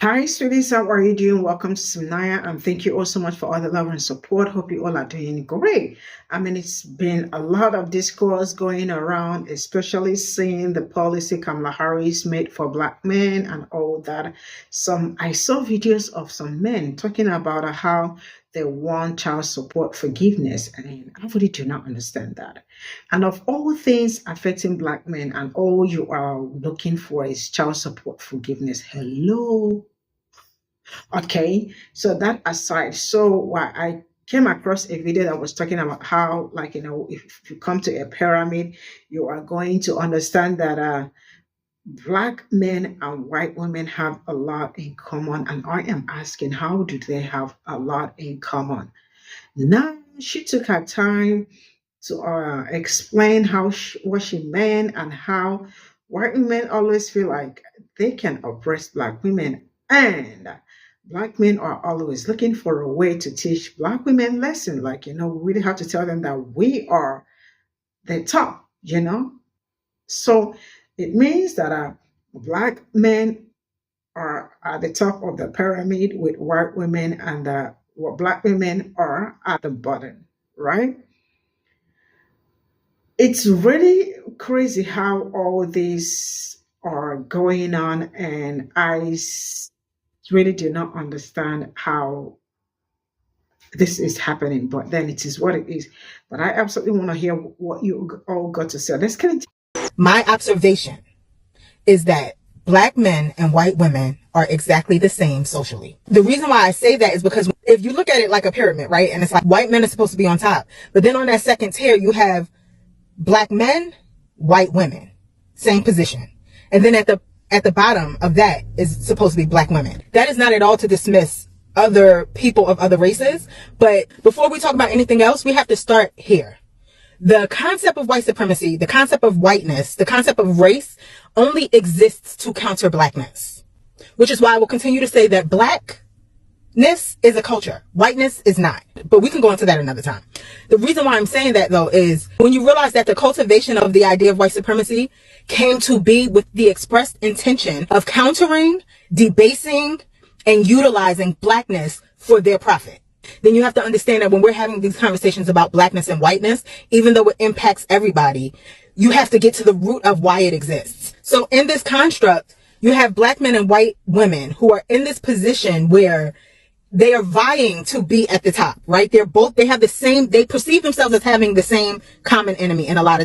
Hi, sweeties. How are you doing? Welcome to Cimnanya, and thank you all so much for all the love and support. Hope you all are doing great. I mean, it's been a lot of discourse going around, especially seeing the policy Kamala Harris made for Black men and all that. I saw videos of some men talking about how they want child support forgiveness, and I really do not understand that. And of all things affecting Black men, and all you are looking for is child support forgiveness. Hello. Okay, so that aside, so why I came across a video that was talking about how, like, if you come to a pyramid, you are going to understand that Black men and white women have a lot in common. And I am asking, how do they have a lot in common? Now, she took her time to explain what she meant and how white women always feel like they can oppress Black women, and Black men are always looking for a way to teach Black women lesson. Like, we really have to tell them that we are the top. So it means that Black men are at the top of the pyramid with white women, and what Black women are at the bottom, right? It's really crazy how all these are going on, and really do not understand how this is happening, but then it is what it is. But I absolutely want to hear what you all got to say. Let's get into My observation is that Black men and white women are exactly the same socially. The reason why I say that is because if you look at it like a pyramid, right? And it's like white men are supposed to be on top, but then on that second tier, you have Black men, white women, same position. And then at the bottom of that is supposed to be Black women. That is not at all to dismiss other people of other races. But before we talk about anything else, we have to start here. The concept of white supremacy, the concept of whiteness, the concept of race only exists to counter Blackness, which is why I will continue to say that Blackness is a culture. Whiteness is not. But we can go into that another time. The reason why I'm saying that, though, is when you realize that the cultivation of the idea of white supremacy came to be with the expressed intention of countering, debasing, and utilizing Blackness for their profit, then you have to understand that when we're having these conversations about Blackness and whiteness, even though it impacts everybody, you have to get to the root of why it exists. So in this construct, you have Black men and white women who are in this position where they are vying to be at the top, right? They have the same, they perceive themselves as having the same common enemy in a lot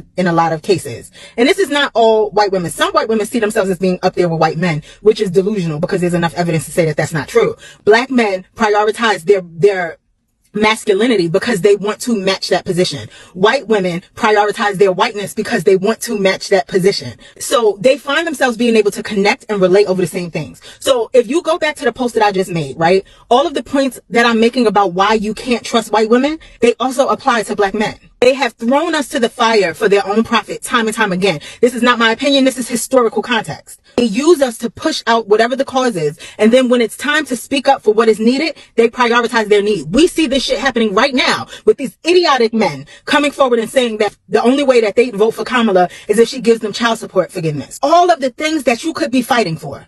of cases. And this is not all white women. Some white women see themselves as being up there with white men, which is delusional because there's enough evidence to say that that's not true. Black men prioritize their masculinity because they want to match that position. White women prioritize their whiteness because they want to match that position. So they find themselves being able to connect and relate over the same things. So if you go back to the post that I just made, right, all of the points that I'm making about why you can't trust white women, they also apply to Black men. They have thrown us to the fire for their own profit time and time again. This is not my opinion. This is historical context. They use us to push out whatever the cause is. And then when it's time to speak up for what is needed, they prioritize their need. We see this shit happening right now with these idiotic men coming forward and saying that the only way that they vote for Kamala is if she gives them child support forgiveness. All of the things that you could be fighting for.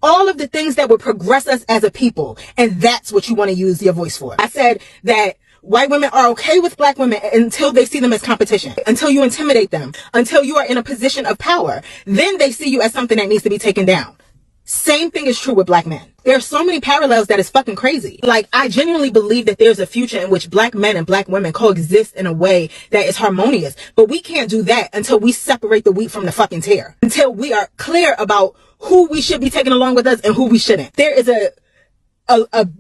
All of the things that would progress us as a people. And that's what you want to use your voice for. I said that white women are okay with Black women until they see them as competition, until you intimidate them, until you are in a position of power. Then they see you as something that needs to be taken down. Same thing is true with Black men. There are so many parallels that is fucking crazy. Like, I genuinely believe that there's a future in which Black men and Black women coexist in a way that is harmonious. But we can't do that until we separate the wheat from the fucking tare. Until we are clear about who we should be taking along with us and who we shouldn't. There is a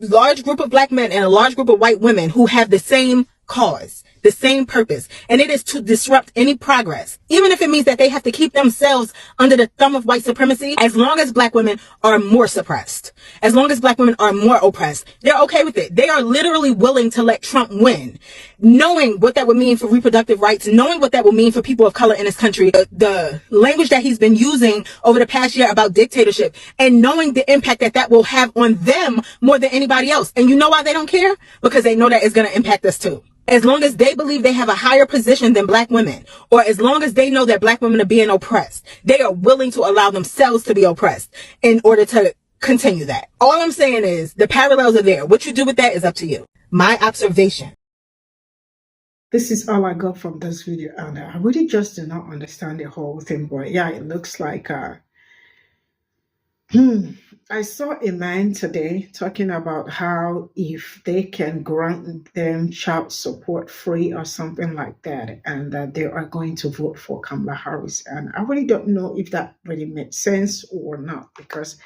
large group of Black men and a large group of white women who have the same cause, the same purpose, and it is to disrupt any progress, even if it means that they have to keep themselves under the thumb of white supremacy. As long as Black women are more suppressed, as long as Black women are more oppressed, they're okay with it. They are literally willing to let Trump win, knowing what that would mean for reproductive rights, knowing what that will mean for people of color in this country, the language that he's been using over the past year about dictatorship, and knowing the impact that that will have on them more than anybody else. And you know why they don't care? Because they know that it's going to impact us too. As long as they believe they have a higher position than Black women, or as long as they know that Black women are being oppressed, they are willing to allow themselves to be oppressed in order to continue that. All I'm saying is the parallels are there. What you do with that is up to you. My observation. This is all I got from this video, and I really just do not understand the whole thing. But yeah, it looks like I saw a man today talking about how if they can grant them child support free or something like that, and that they are going to vote for Kamala Harris. And I really don't know if that really makes sense or not, because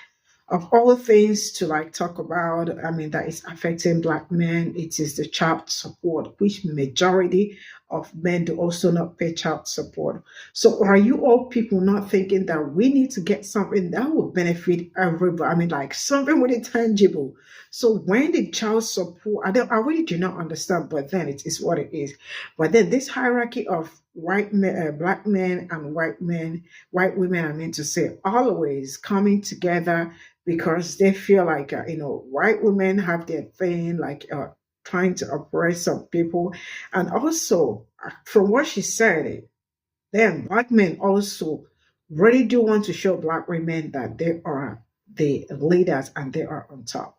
of all things to like talk about, I mean, that is affecting Black men, it is the child support, which majority of men do also not pay child support. So are you all people not thinking that we need to get something that will benefit everybody? I mean, like something really tangible. So when the child support, I really do not understand, but then it is what it is. But then this hierarchy of white men, Black men and white women, I mean to say, always coming together because they feel like, white women have their thing, like trying to oppress some people. And also, from what she said, then Black men also really do want to show Black women that they are the leaders and they are on top.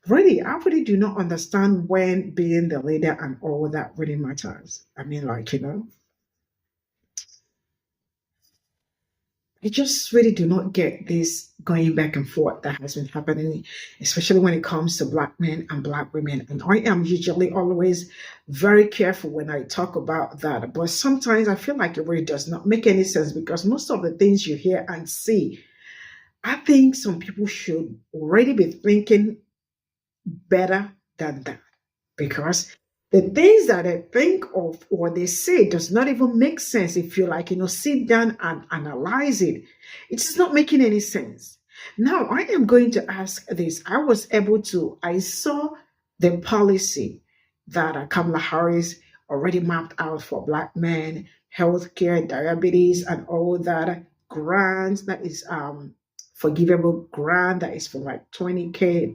Really, I really do not understand when being the leader and all that really matters. I mean, like, I just really do not get this going back and forth that has been happening, especially when it comes to Black men and Black women. And I am usually always very careful when I talk about that. But sometimes I feel like it really does not make any sense, because most of the things you hear and see, I think some people should already be thinking better than that, because the things that they think of or they say does not even make sense if you like, sit down and analyze it. It's not making any sense. Now, I am going to ask this. I saw the policy that Kamala Harris already mapped out for Black men, healthcare, diabetes, and all that grants that is forgivable grant that is for like $20K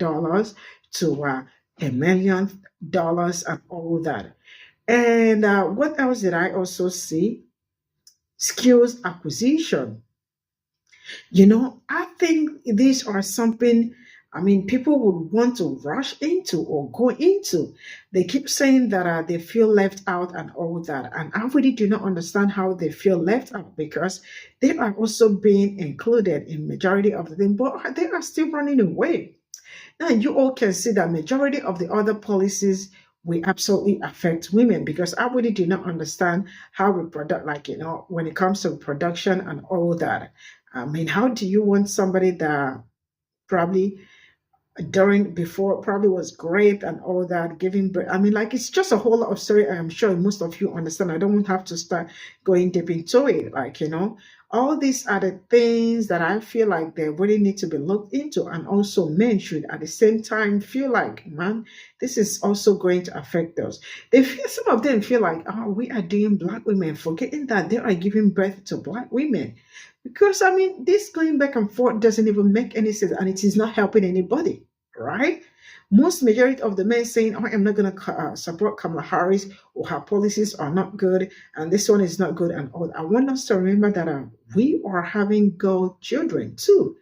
to $1 million and all that. And what else did I also see? Skills acquisition. I think these are something, I mean, people would want to rush into or go into. They keep saying that they feel left out and all that. And I really do not understand how they feel left out, because they are also being included in majority of the thing, but they are still running away. Now you all can see that majority of the other policies will absolutely affect women, because I really do not understand how we product, like, when it comes to production and all that. I mean, how do you want somebody that probably before probably was great and all that, giving birth? I mean, like, it's just a whole lot of story. I'm sure most of you understand. I don't have to start going deep into it. Like, all these are the things that I feel like they really need to be looked into. And also men should at the same time feel like, man, this is also going to affect us. Some of them feel like, oh, we are doing Black women, forgetting that they are giving birth to Black women. Because, I mean, this going back and forth doesn't even make any sense, and it is not helping anybody, right? Most majority of the men saying, oh, I'm not going to support Kamala Harris, or her policies are not good, and this one is not good, and all. I want us to remember that we are having girl children too,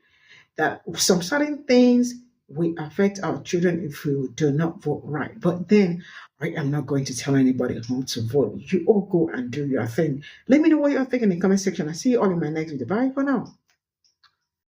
that some certain things will affect our children if we do not vote right. But then I am not going to tell anybody how to vote. You all go and do your thing. Let me know what you're thinking in the comment section. I'll see you all in my next video. Bye for now.